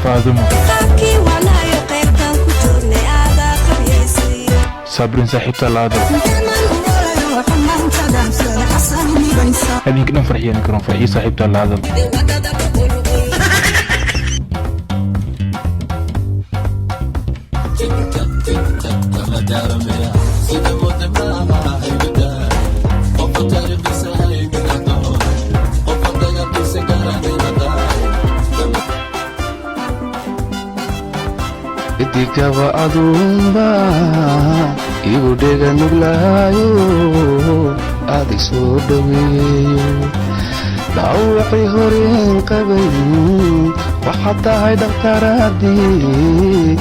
فاطمة صابرين صاحبتها العادة هذه كنا فرحي صاحبتها العادة idigaba adumba igu dhega nuglayo aad soo dhaweeyo dhaawacii horeen qabay waxa tahay dhaqtaraadii